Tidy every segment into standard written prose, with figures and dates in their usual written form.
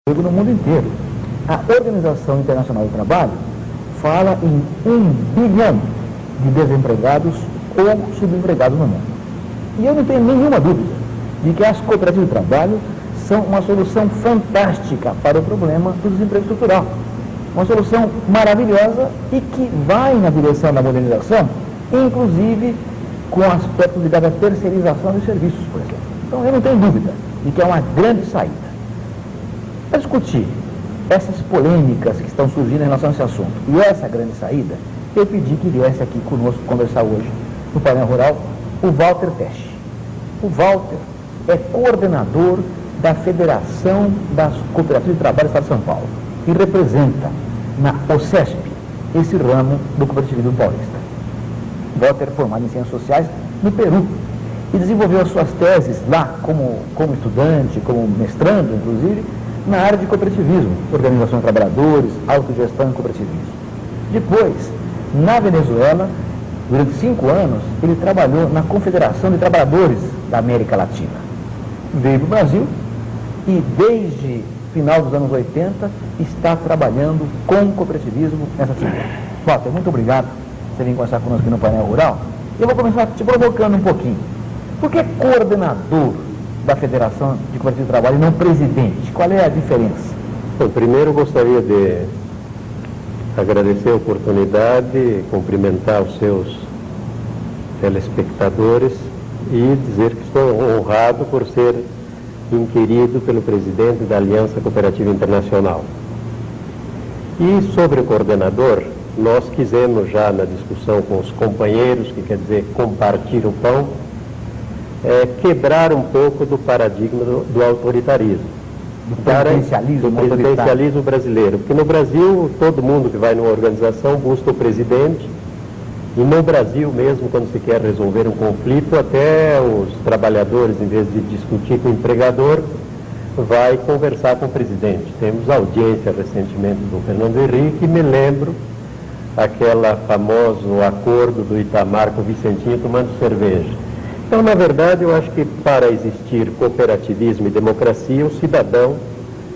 no mundo inteiro. A Organização Internacional do Trabalho fala em 1 bilhão de desempregados ou subempregados no mundo. E eu não tenho nenhuma dúvida de que as cooperativas de trabalho são uma solução fantástica para o problema do desemprego estrutural. Uma solução maravilhosa e que vai na direção da modernização, inclusive com aspectos ligados à terceirização dos serviços, por exemplo. Então eu não tenho dúvida de que é uma grande saída. Para discutir essas polêmicas que estão surgindo em relação a esse assunto e essa grande saída, eu pedi que viesse aqui conosco conversar hoje no painel rural o Walter Tesch. O Walter é coordenador da Federação das Cooperativas de Trabalho do Estado de São Paulo e representa na OCESP esse ramo do cooperativismo paulista. Walter é formado em Ciências Sociais no Peru e desenvolveu as suas teses lá como estudante, como mestrando, inclusive, na área de cooperativismo, organização de trabalhadores, autogestão e cooperativismo. Depois, na Venezuela, durante 5 anos, ele trabalhou na Confederação de Trabalhadores da América Latina. Veio para o Brasil e, desde final dos anos 80, está trabalhando com cooperativismo nessa atividade. Walter, muito obrigado por você vir conversar conosco aqui no painel rural. Eu vou começar te provocando um pouquinho. Por que coordenador da Federação de Cooperativas de Trabalho e não presidente? Qual é a diferença? Bom, primeiro eu gostaria de agradecer a oportunidade, cumprimentar os seus telespectadores e dizer que estou honrado por ser inquirido pelo presidente da Aliança Cooperativa Internacional. E sobre o coordenador, nós quisemos já na discussão com os companheiros, que quer dizer compartilhar o pão, quebrar um pouco do paradigma do autoritarismo. Do presidencialismo brasileiro. Porque no Brasil, todo mundo que vai numa organização busca o presidente, e no Brasil mesmo, quando se quer resolver um conflito, até os trabalhadores, em vez de discutir com o empregador, vai conversar com o presidente. Temos audiência recentemente do Fernando Henrique, e me lembro aquele famoso acordo do Itamar com o Vicentinho tomando cerveja. Então, na verdade, eu acho que para existir cooperativismo e democracia, o cidadão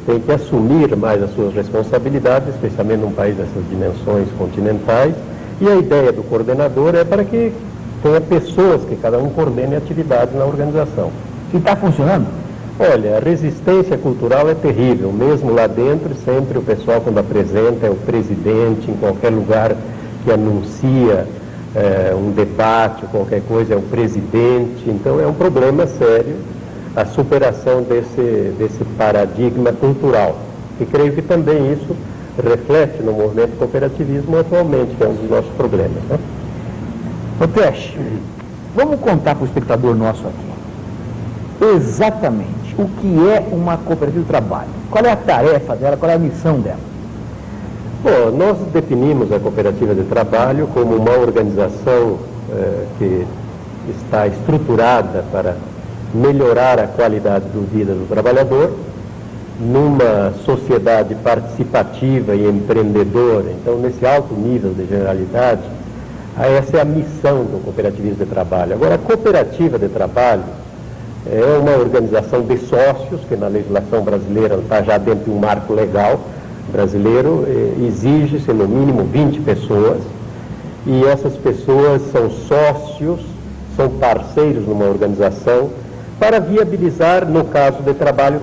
tem que assumir mais as suas responsabilidades, especialmente num país dessas dimensões continentais, e a ideia do coordenador é para que tenha pessoas que cada um coordene atividades na organização. E está funcionando? Olha, a resistência cultural é terrível, mesmo lá dentro, sempre o pessoal quando apresenta é o presidente, em qualquer lugar que anuncia um debate ou qualquer coisa, é o presidente. Então é um problema sério a superação desse paradigma cultural. E creio que também isso reflete no movimento cooperativismo atualmente, que é um dos nossos problemas, né? Ô Tesch, vamos contar para o espectador nosso aqui exatamente o que é uma cooperativa de trabalho. Qual é a tarefa dela, qual é a missão dela? Bom, nós definimos a cooperativa de trabalho como uma organização que está estruturada para melhorar a qualidade de vida do trabalhador numa sociedade participativa e empreendedora. Então, nesse alto nível de generalidade, essa é a missão do cooperativismo de trabalho. Agora, a cooperativa de trabalho é uma organização de sócios, que na legislação brasileira está já dentro de um marco legal brasileiro, exige-se no mínimo 20 pessoas, e essas pessoas são sócios, são parceiros numa organização, para viabilizar, no caso de trabalho,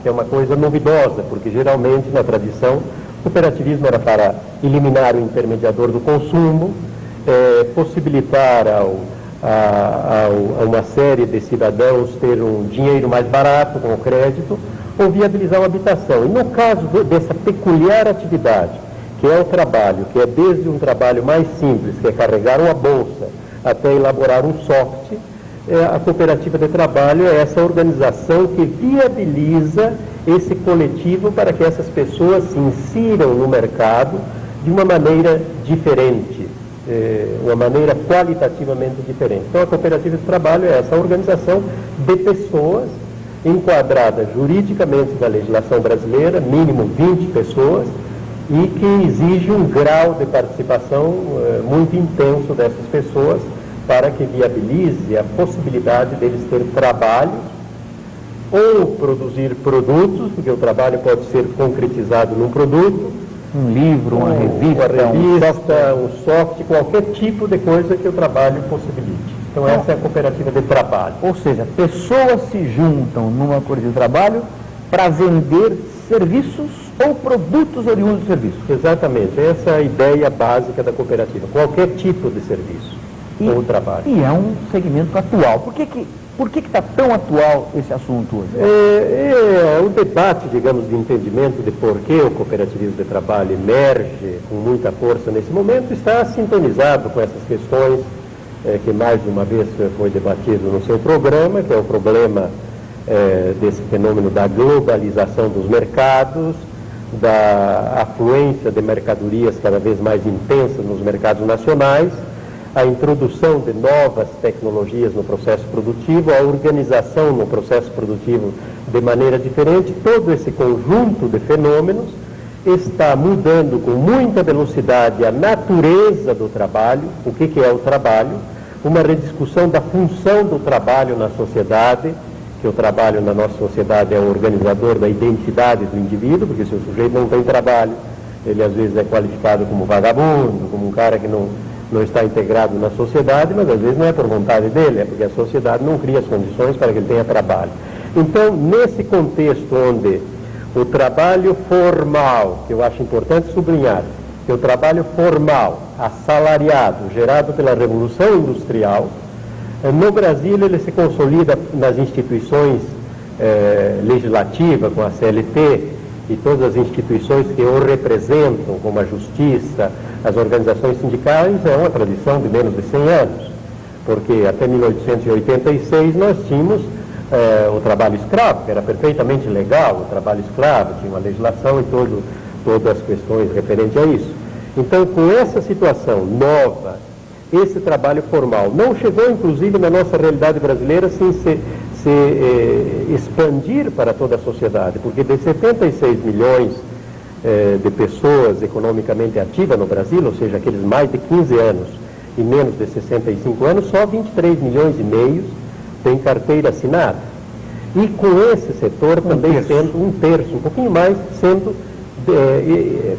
que é uma coisa novidosa, porque geralmente na tradição o cooperativismo era para eliminar o intermediador do consumo, possibilitar a uma série de cidadãos ter um dinheiro mais barato com o crédito, ou viabilizar uma habitação. E no caso dessa peculiar atividade, que é o trabalho, que é desde um trabalho mais simples, que é carregar uma bolsa, até elaborar um software, a cooperativa de trabalho é essa organização que viabiliza esse coletivo para que essas pessoas se insiram no mercado de uma maneira diferente, uma maneira qualitativamente diferente. Então a cooperativa de trabalho é essa organização de pessoas enquadrada juridicamente na legislação brasileira, mínimo 20 pessoas, e que exige um grau de participação muito intenso dessas pessoas para que viabilize a possibilidade deles ter trabalho ou produzir produtos, porque o trabalho pode ser concretizado num produto, Um livro, uma revista, um software, qualquer tipo de coisa que o trabalho possibilite. Então essa é a cooperativa de trabalho. Ou seja, pessoas se juntam numa cooperativa de trabalho para vender serviços ou produtos oriundos de serviços. Exatamente, essa é a ideia básica da cooperativa, qualquer tipo de serviço ou trabalho. E é um segmento atual. Por que está tão atual esse assunto hoje? O debate, digamos, de entendimento de por que o cooperativismo de trabalho emerge com muita força nesse momento está sintonizado com essas questões que mais de uma vez foi debatido no seu programa, que é o problema desse fenômeno da globalização dos mercados, da afluência de mercadorias cada vez mais intensas nos mercados nacionais, a introdução de novas tecnologias no processo produtivo, a organização no processo produtivo de maneira diferente. Todo esse conjunto de fenômenos está mudando com muita velocidade a natureza do trabalho, o que é o trabalho, uma rediscussão da função do trabalho na sociedade, que o trabalho na nossa sociedade é o organizador da identidade do indivíduo, porque se o sujeito não tem trabalho, ele às vezes é qualificado como vagabundo, como um cara que não está integrado na sociedade, mas às vezes não é por vontade dele, é porque a sociedade não cria as condições para que ele tenha trabalho. Então, nesse contexto onde o trabalho formal, que eu acho importante sublinhar, que o trabalho formal, assalariado, gerado pela Revolução Industrial, no Brasil ele se consolida nas instituições legislativas, com a CLT, e todas as instituições que o representam, como a Justiça, as organizações sindicais, é uma tradição de menos de 100 anos, porque até 1886 nós tínhamos o trabalho escravo, que era perfeitamente legal, o trabalho escravo, tinha uma legislação e todas as questões referentes a isso. Então, com essa situação nova, esse trabalho formal não chegou, inclusive, na nossa realidade brasileira, sem se expandir para toda a sociedade, porque de 76 milhões de pessoas economicamente ativas no Brasil, ou seja, aqueles mais de 15 anos e menos de 65 anos, só 23 milhões e meio têm carteira assinada. E com esse setor também sendo um terço, um pouquinho mais, sendo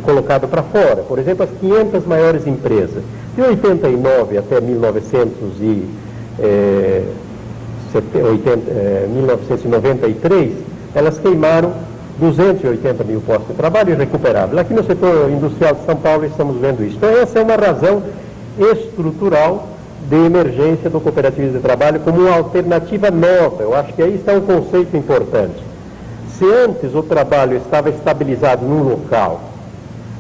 colocado para fora. Por exemplo, as 500 maiores empresas. De 89 até 1993, elas queimaram 280 mil postos de trabalho irrecuperáveis. Aqui no setor industrial de São Paulo estamos vendo isso. Então essa é uma razão estrutural de emergência do cooperativismo de trabalho como uma alternativa nova. Eu acho que aí está um conceito importante. Se antes o trabalho estava estabilizado num local,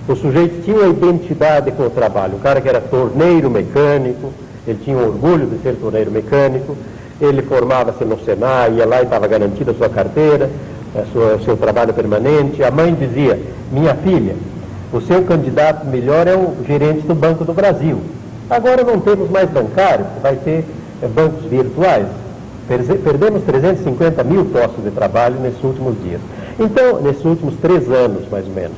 o sujeito tinha uma identidade com o trabalho, o cara que era torneiro mecânico, ele tinha um orgulho de ser torneiro mecânico, ele formava-se no Senai, ia lá e estava garantida a sua carteira, o seu trabalho permanente. A mãe dizia: minha filha, o seu candidato melhor é o gerente do Banco do Brasil. Agora não temos mais bancário, vai ter bancos virtuais. Perdemos 350 mil postos de trabalho nesses últimos dias. Então, nesses últimos 3 anos, mais ou menos.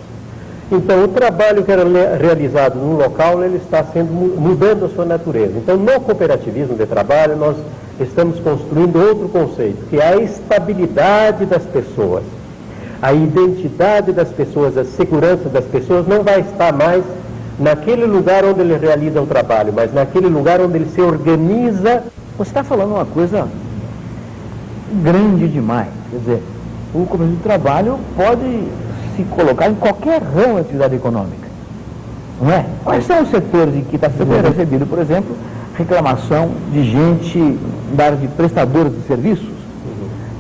Então, o trabalho que era realizado num local, ele está mudando a sua natureza. Então, no cooperativismo de trabalho, nós estamos construindo outro conceito, que é a estabilidade das pessoas. A identidade das pessoas, a segurança das pessoas não vai estar mais naquele lugar onde ele realiza o trabalho, mas naquele lugar onde ele se organiza. Você está falando uma coisa grande demais. Quer dizer, o cooperativismo de trabalho pode se colocar em qualquer ramo da atividade econômica, não é? Quais são os setores em que está sendo recebido, por exemplo, reclamação de gente da área de prestadores de serviços,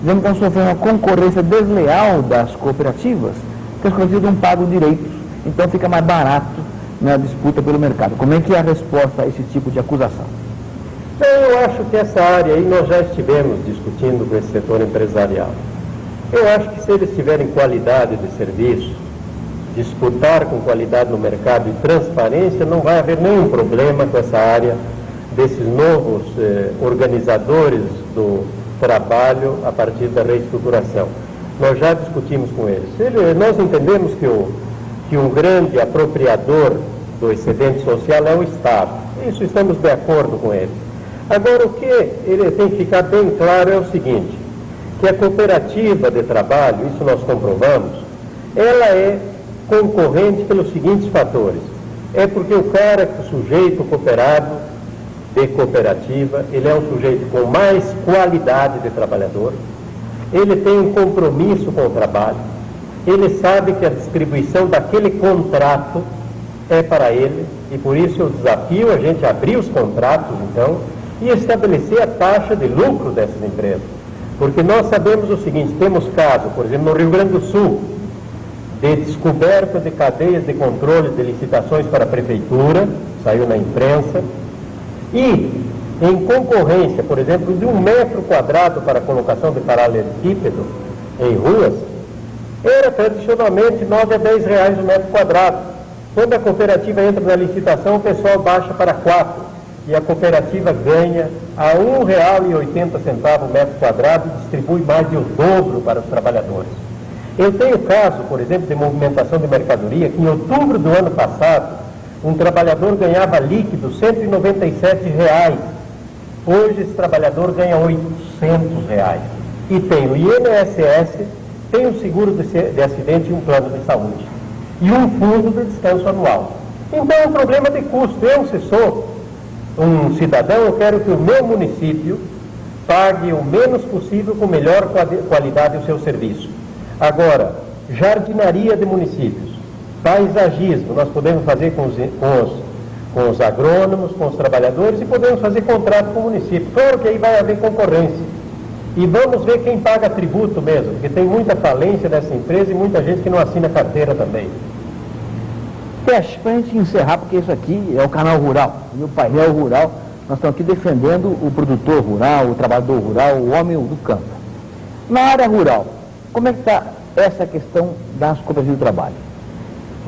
dizendo que estão sofrendo uma concorrência desleal das cooperativas, que as cooperativas não pagam direitos, então fica mais barato na disputa pelo mercado. Como é que é a resposta a esse tipo de acusação? Eu acho que essa área aí nós já estivemos discutindo com esse setor empresarial. Eu acho que se eles tiverem qualidade de serviço, disputar com qualidade no mercado e transparência, não vai haver nenhum problema com essa área desses novos organizadores do trabalho a partir da reestruturação. Nós já discutimos com eles. Nós entendemos que um grande apropriador do excedente social é o Estado. Isso estamos de acordo com eles. Agora, o que ele tem que ficar bem claro é o seguinte, que que a cooperativa de trabalho, isso nós comprovamos, ela é concorrente pelos seguintes fatores. É porque o cara, o sujeito cooperado de cooperativa, ele é um sujeito com mais qualidade de trabalhador, ele tem um compromisso com o trabalho, ele sabe que a distribuição daquele contrato é para ele, e por isso eu desafio a gente a abrir os contratos, então, e estabelecer a taxa de lucro dessas empresas. Porque nós sabemos o seguinte, temos casos, por exemplo, no Rio Grande do Sul, de descoberta de cadeias de controle de licitações para a prefeitura, saiu na imprensa, e em concorrência, por exemplo, de 1 metro quadrado para a colocação de paralelepípedo em ruas, era tradicionalmente 9 a 10 reais o metro quadrado. Quando a cooperativa entra na licitação, o pessoal baixa para 4, e a cooperativa ganha a R$ 1,80 o metro quadrado e distribui mais de o dobro para os trabalhadores. Eu tenho caso, por exemplo, de movimentação de mercadoria, que em outubro do ano passado, um trabalhador ganhava líquido R$ 197. Hoje esse trabalhador ganha R$ 800. E tem o INSS, tem um seguro de acidente e um plano de saúde. E um fundo de descanso anual. Então é um problema de custo. Eu, se sou um cidadão, eu quero que o meu município pague o menos possível com melhor qualidade o seu serviço. Agora, jardinaria de municípios, paisagismo, nós podemos fazer com os agrônomos, com os trabalhadores e podemos fazer contrato com o município. Claro que aí vai haver concorrência. E vamos ver quem paga tributo mesmo, porque tem muita falência dessa empresa e muita gente que não assina carteira também. Teste, para a gente encerrar, porque isso aqui é o canal rural, e o painel rural, nós estamos aqui defendendo o produtor rural, o trabalhador rural, o homem do campo. Na área rural, como é que está essa questão das cooperativas de trabalho?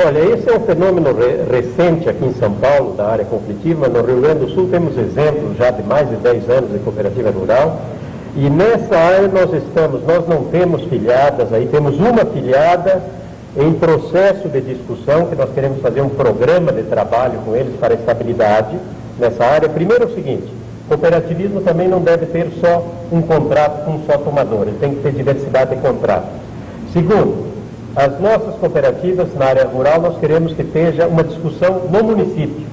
Olha, esse é um fenômeno recente aqui em São Paulo, da área conflitiva. No Rio Grande do Sul temos exemplos já de mais de 10 anos de cooperativa rural. E nessa área nós não temos filiadas, aí temos uma filiada em processo de discussão, que nós queremos fazer um programa de trabalho com eles para a estabilidade nessa área. Primeiro é o seguinte, cooperativismo também não deve ter só um contrato com um só tomador, ele tem que ter diversidade de contratos. Segundo, as nossas cooperativas na área rural, nós queremos que esteja uma discussão no município.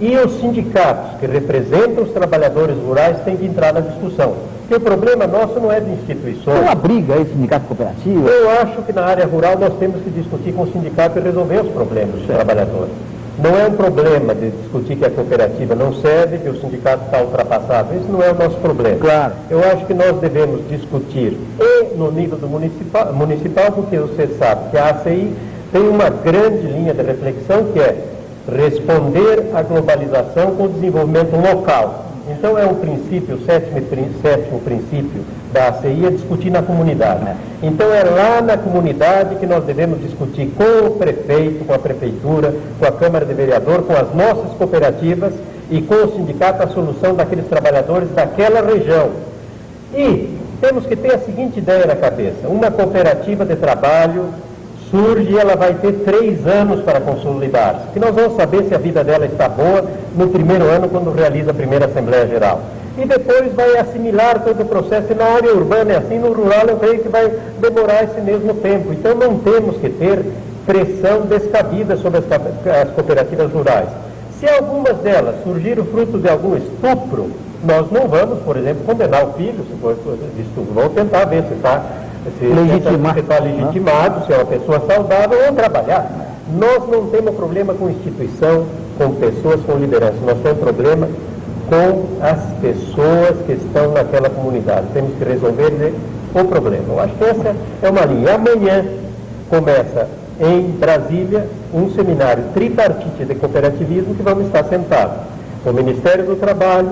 E os sindicatos que representam os trabalhadores rurais têm que entrar na discussão. Porque o problema nosso não é de instituições. Tem uma briga aí, sindicato cooperativa? Eu acho que na área rural nós temos que discutir com o sindicato e resolver os problemas dos trabalhadores. Não é um problema de discutir que a cooperativa não serve, que o sindicato está ultrapassado. Isso não é o nosso problema. Claro. Eu acho que nós devemos discutir e no nível do municipal, porque você sabe que a ACI tem uma grande linha de reflexão que é responder à globalização com o desenvolvimento local. Então é um princípio, o sétimo princípio da ACI é discutir na comunidade. Então é lá na comunidade que nós devemos discutir com o prefeito, com a prefeitura, com a Câmara de Vereador, com as nossas cooperativas e com o sindicato a solução daqueles trabalhadores daquela região. E temos que ter a seguinte ideia na cabeça, uma cooperativa de trabalho surge e ela vai ter 3 anos para consolidar-se, que nós vamos saber se a vida dela está boa no primeiro ano, quando realiza a primeira Assembleia Geral. E depois vai assimilar todo o processo, e na área urbana é assim, no rural eu creio que vai demorar esse mesmo tempo. Então não temos que ter pressão descabida sobre as cooperativas rurais. Se algumas delas surgirem fruto de algum estupro, nós não vamos, por exemplo, condenar o filho, se for de estupro, vamos tentar ver se está legitimado, se é uma pessoa saudável, ou trabalhar. Nós não temos problema com instituição, com pessoas, com liderança. Nós temos problema com as pessoas que estão naquela comunidade. Temos que resolver o problema. Eu acho que essa é uma linha. Amanhã começa em Brasília um seminário tripartite de cooperativismo que vamos estar sentados com o Ministério do Trabalho,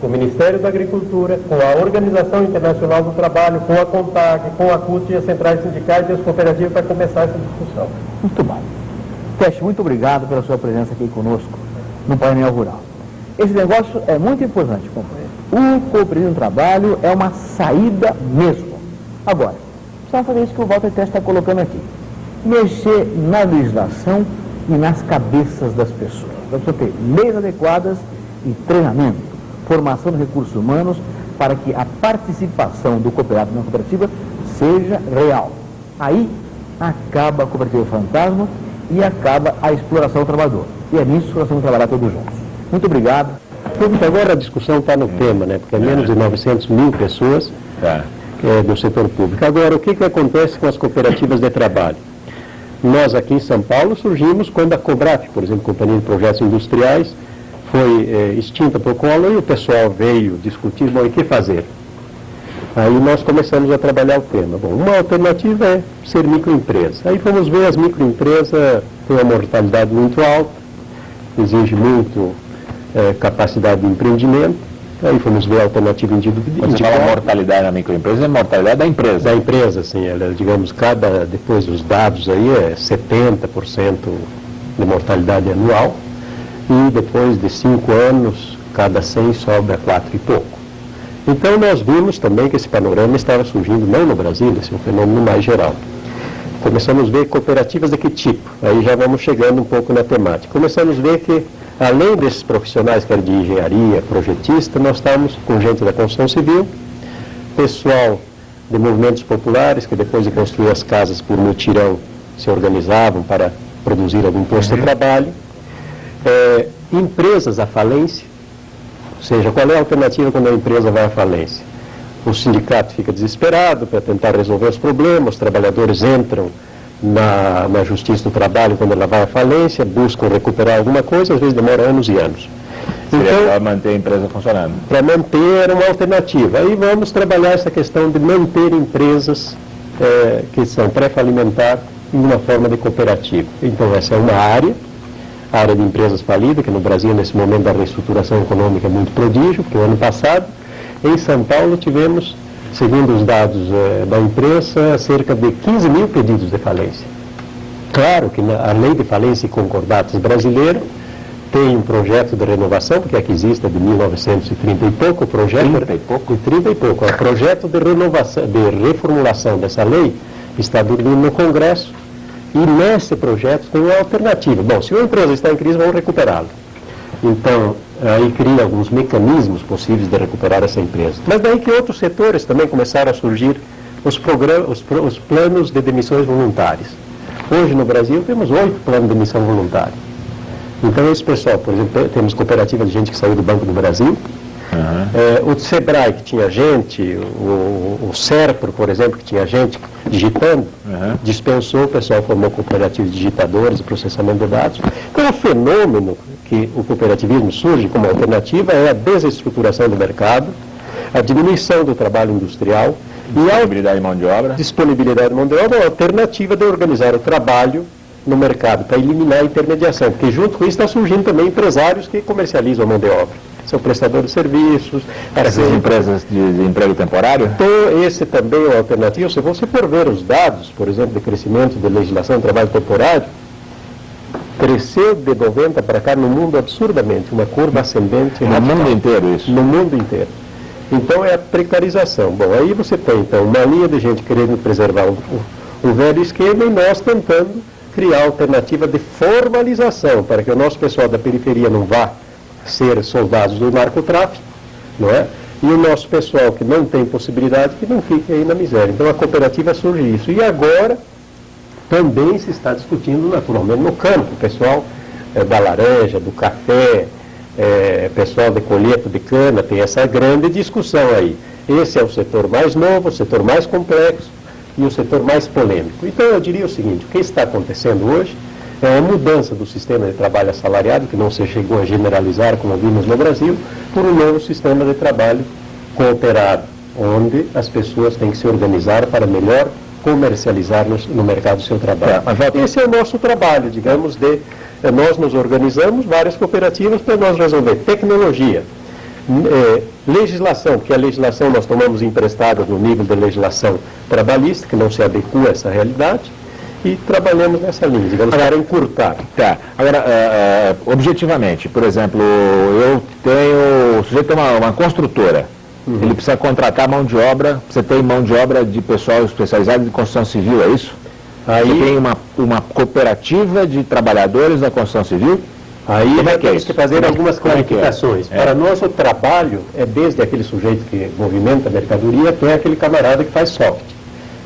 com o Ministério da Agricultura, com a Organização Internacional do Trabalho, com a CONTAG, com a CUT e as centrais sindicais e as cooperativas para começar essa discussão. Muito bom. Teste, muito obrigado pela sua presença aqui conosco no painel rural. Esse negócio é muito importante, companheiro. O cooperativismo do trabalho é uma saída mesmo. Agora, precisamos fazer isso que o Walter Teste está colocando aqui. Mexer na legislação e nas cabeças das pessoas. Nós precisamos ter leis adequadas e treinamento, formação de recursos humanos para que a participação do cooperado na cooperativa seja real. Aí acaba a cooperativa fantasma e acaba a exploração do trabalhador. E é nisso que nós vamos trabalhar todos juntos. Muito obrigado. Agora a discussão está no tema, né? Porque é menos de 900 mil pessoas do setor público. Agora, o que acontece com as cooperativas de trabalho? Nós aqui em São Paulo surgimos quando a Cobrap, por exemplo, Companhia de Projetos Industriais, foi extinta por Collor e o pessoal veio discutir, bom, e o que fazer? Aí nós começamos a trabalhar o tema. Bom, uma alternativa é ser microempresa. Aí fomos ver as microempresas têm uma mortalidade muito alta, exige muito capacidade de empreendimento. Aí fomos ver a alternativa individual. Quando você fala mortalidade na microempresa, é mortalidade da empresa. Da empresa, sim. Ela, digamos, depois dos dados aí, é 70% de mortalidade anual. E depois de 5 anos, cada 100 sobra 4 e pouco. Então nós vimos também que esse panorama estava surgindo, não no Brasil, esse é um fenômeno mais geral. Começamos a ver cooperativas de que tipo? Aí já vamos chegando um pouco na temática. Começamos a ver que, além desses profissionais que eram de engenharia, projetista, nós estávamos com gente da construção civil, pessoal de movimentos populares, que depois de construir as casas por mutirão, se organizavam para produzir algum posto de trabalho, empresas à falência, ou seja, qual é a alternativa quando a empresa vai à falência? O sindicato fica desesperado para tentar resolver os problemas, os trabalhadores entram na Justiça do Trabalho quando ela vai à falência, buscam recuperar alguma coisa, às vezes demora anos e anos. Então, para manter a empresa funcionando. Para manter uma alternativa. Aí vamos trabalhar essa questão de manter empresas que são pré-falimentar em uma forma de cooperativa. Então essa é uma área, a área de empresas falidas, que no Brasil nesse momento da reestruturação econômica é muito prodígio, porque o ano passado em São Paulo tivemos, segundo os dados da imprensa, cerca de 15 mil pedidos de falência. Claro que a lei de falência e concordatos brasileira tem um projeto de renovação, porque aqui existe de 1930 e pouco, o projeto... 30 e pouco? 30 e pouco. O projeto de renovação, de reformulação dessa lei está dormindo no Congresso e nesse projeto tem uma alternativa. Bom, se uma empresa está em crise, vamos recuperá-la. Então, aí cria alguns mecanismos possíveis de recuperar essa empresa. Mas daí que outros setores também começaram a surgir os planos de demissões voluntárias. Hoje no Brasil temos 8 planos de demissão voluntária. Então esse pessoal, por exemplo, temos cooperativa de gente que saiu do Banco do Brasil, o Sebrae que tinha gente, o Serpro, por exemplo, que tinha gente digitando, dispensou, o pessoal formou cooperativa de digitadores e processamento de dados. Então o fenômeno que o cooperativismo surge como alternativa é a desestruturação do mercado, a diminuição do trabalho industrial e a disponibilidade de mão de obra. Disponibilidade de mão de obra é a alternativa de organizar o trabalho no mercado, para eliminar a intermediação, porque junto com isso está surgindo também empresários que comercializam a mão de obra. São prestadores de serviços. Essas empresas de emprego temporário? Então, esse também é uma alternativa. Se você for ver os dados, por exemplo, de crescimento da legislação de trabalho temporário, cresceu de 90 para cá no mundo absurdamente, uma curva ascendente. No mundo inteiro isso? No mundo inteiro. Então é a precarização. Bom, aí você tem então uma linha de gente querendo preservar o velho esquema e nós tentando criar alternativa de formalização para que o nosso pessoal da periferia não vá ser soldados do narcotráfico, não é? E o nosso pessoal que não tem possibilidade que não fique aí na miséria. Então a cooperativa surge isso. E agora também se está discutindo naturalmente no campo, o pessoal da laranja, do café, pessoal de colheita de cana, tem essa grande discussão aí. Esse é o setor mais novo, o setor mais complexo e o setor mais polêmico. Então eu diria o seguinte, o que está acontecendo hoje é uma mudança do sistema de trabalho assalariado, que não se chegou a generalizar, como vimos no Brasil, por um novo sistema de trabalho cooperado, onde as pessoas têm que se organizar para melhor comercializar no mercado o seu trabalho. Esse é o nosso trabalho, digamos, nós nos organizamos, várias cooperativas, para nós resolver tecnologia, legislação, porque a legislação nós tomamos emprestada no nível da legislação trabalhista, que não se adequa a essa realidade, e trabalhamos nessa linha, digamos, para encurtar. Tá. Agora, objetivamente, por exemplo, o sujeito tem uma construtora, ele precisa contratar mão de obra, você tem mão de obra de pessoal especializado em construção civil, é isso? Aí você tem uma cooperativa de trabalhadores da construção civil? Aí Como é que é temos isso? que fazer algumas Como é que é? clarificações. Para nós, o trabalho é desde aquele sujeito que movimenta a mercadoria até aquele camarada que faz software.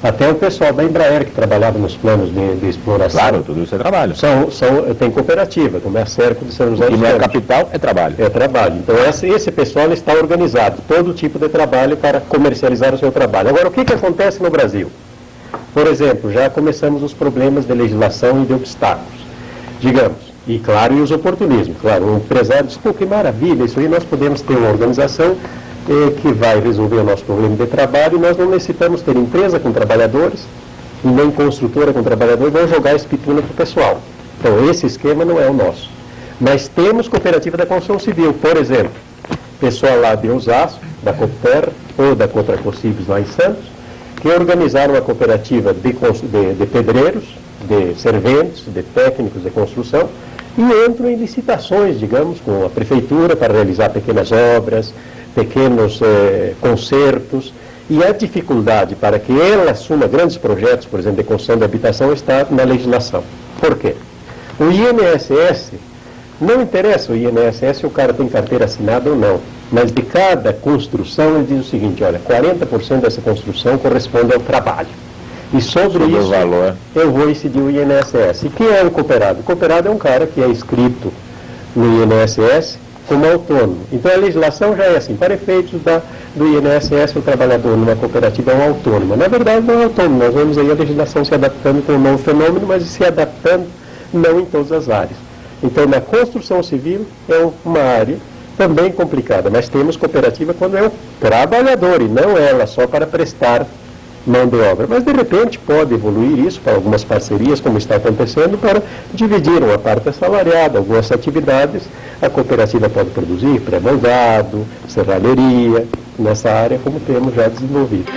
Até o pessoal da Embraer que trabalhava nos planos de exploração. Claro, tudo isso é trabalho. Tem cooperativa, como é a Cerco de São José O que dos não é Campos. capital é trabalho. É trabalho. Então esse pessoal está organizado, todo tipo de trabalho para comercializar o seu trabalho. Agora, o que acontece no Brasil? Por exemplo, já começamos os problemas de legislação e de obstáculos, digamos, e claro, e os oportunismos. Claro, um empresário diz, pô, que maravilha, isso aí nós podemos ter uma organização que vai resolver o nosso problema de trabalho, e nós não necessitamos ter empresa com trabalhadores, e nem construtora com trabalhadores, vão jogar esse pituna para o pessoal. Então, esse esquema não é o nosso. Mas temos cooperativa da construção civil, por exemplo, pessoal lá de Osasco, da Copterra, ou da Cotracocibes lá em Santos, que organizaram uma cooperativa de pedreiros, de serventes, de técnicos de construção, e entram em licitações, digamos, com a prefeitura para realizar pequenas obras, pequenos concertos, e a dificuldade para que ela assuma grandes projetos, por exemplo, de construção de habitação, está na legislação. Por quê? O INSS, não interessa o INSS se o cara tem carteira assinada ou não, mas de cada construção ele diz o seguinte, olha, 40% dessa construção corresponde ao trabalho. E sobre isso, o valor, eu vou incidir o INSS. E quem é o cooperado? O cooperado é um cara que é inscrito no INSS como autônomo. Então a legislação já é assim, para efeitos do INSS, o trabalhador numa cooperativa é um autônomo. Na verdade não é autônomo, nós vemos aí a legislação se adaptando com um novo fenômeno, mas se adaptando não em todas as áreas. Então na construção civil é uma área também complicada, mas temos cooperativa quando é o trabalhador e não ela só para prestar mão de obra. Mas de repente pode evoluir isso para algumas parcerias, como está acontecendo, para dividir uma parte assalariada, algumas atividades. A cooperativa pode produzir pré-moldado, serralheria, nessa área como temos já desenvolvido.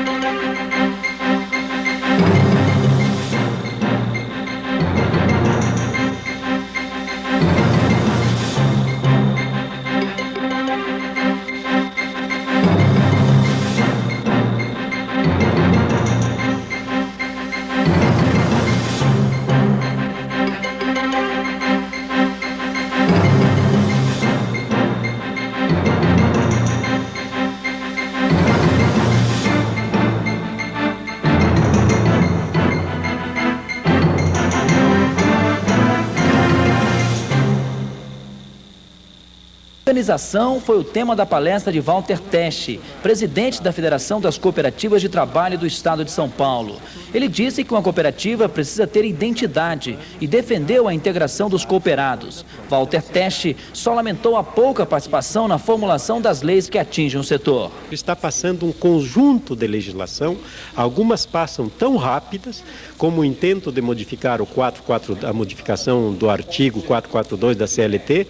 Organização foi o tema da palestra de Walter Tesch, presidente da Federação das Cooperativas de Trabalho do Estado de São Paulo. Ele disse que uma cooperativa precisa ter identidade e defendeu a integração dos cooperados. Walter Tesch só lamentou a pouca participação na formulação das leis que atingem o setor. Está passando um conjunto de legislação, algumas passam tão rápidas como o intento de modificar a modificação do artigo 442 da CLT,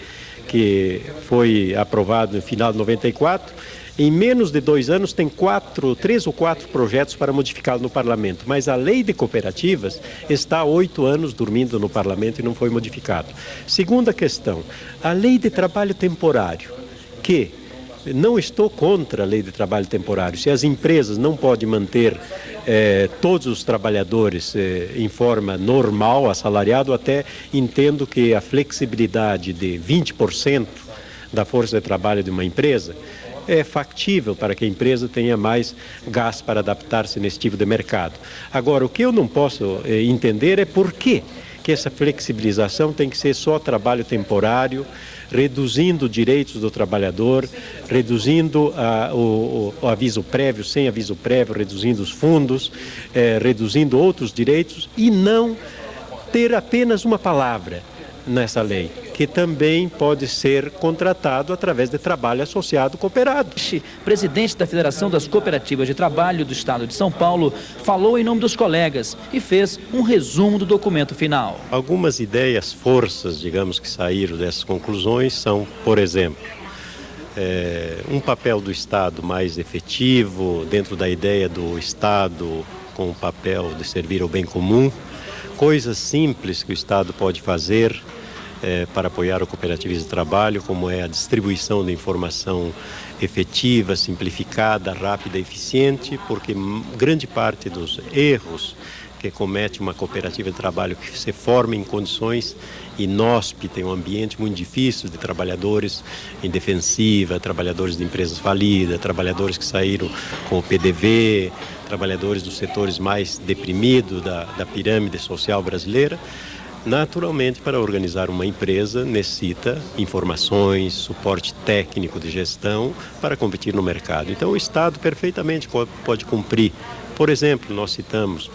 que foi aprovado no final de 94, em menos de 2 anos tem 3 ou 4 projetos para modificá-lo no parlamento, mas a lei de cooperativas está há 8 anos dormindo no parlamento e não foi modificado. Segunda questão, a lei de trabalho temporário, que não estou contra a lei de trabalho temporário. Se as empresas não podem manter todos os trabalhadores em forma normal, assalariado, até entendo que a flexibilidade de 20% da força de trabalho de uma empresa é factível para que a empresa tenha mais gás para adaptar-se nesse tipo de mercado. Agora, o que eu não posso entender é por que essa flexibilização tem que ser só trabalho temporário, reduzindo direitos do trabalhador, reduzindo o aviso prévio, sem aviso prévio, reduzindo os fundos, reduzindo outros direitos e não ter apenas uma palavra nessa lei, que também pode ser contratado através de trabalho associado cooperado. Presidente da Federação das Cooperativas de Trabalho do Estado de São Paulo, falou em nome dos colegas e fez um resumo do documento final. Algumas ideias, forças, digamos, que saíram dessas conclusões são, por exemplo, um papel do Estado mais efetivo, dentro da ideia do Estado com o papel de servir ao bem comum, coisas simples que o Estado pode fazer para apoiar o cooperativismo de trabalho, como é a distribuição de informação efetiva, simplificada, rápida e eficiente, porque grande parte dos erros que comete uma cooperativa de trabalho que se forma em condições inóspitas, um ambiente muito difícil de trabalhadores em defensiva, trabalhadores de empresas falidas, trabalhadores que saíram com o PDV, trabalhadores dos setores mais deprimidos da pirâmide social brasileira. Naturalmente, para organizar uma empresa, necessita informações, suporte técnico de gestão para competir no mercado. Então, o Estado perfeitamente pode cumprir. Por exemplo, nós citamos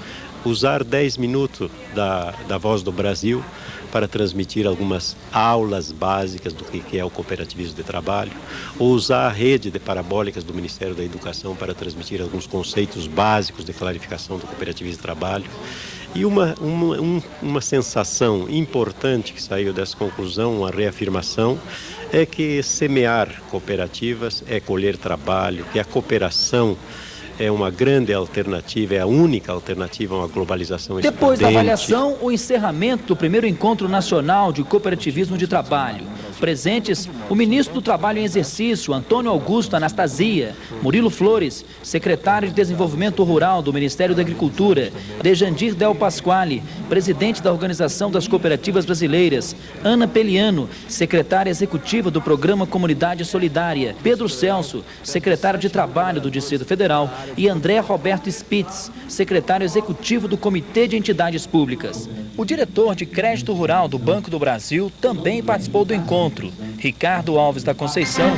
usar 10 minutos da Voz do Brasil para transmitir algumas aulas básicas do que é o cooperativismo de trabalho, ou usar a rede de parabólicas do Ministério da Educação para transmitir alguns conceitos básicos de clarificação do cooperativismo de trabalho. E uma sensação importante que saiu dessa conclusão, uma reafirmação, é que semear cooperativas é colher trabalho, que a cooperação é uma grande alternativa, é a única alternativa a uma globalização excludente. Depois da avaliação, o encerramento do primeiro Encontro Nacional de Cooperativismo de Trabalho. Presentes, o ministro do Trabalho em Exercício, Antônio Augusto Anastasia, Murilo Flores, secretário de Desenvolvimento Rural do Ministério da Agricultura, Dejandir Del Pasquale, presidente da Organização das Cooperativas Brasileiras, Ana Peliano, secretária executiva do Programa Comunidade Solidária, Pedro Celso, secretário de Trabalho do Distrito Federal, e André Roberto Spitz, secretário executivo do Comitê de Entidades Públicas. O diretor de Crédito Rural do Banco do Brasil também participou do encontro, Ricardo Alves da Conceição.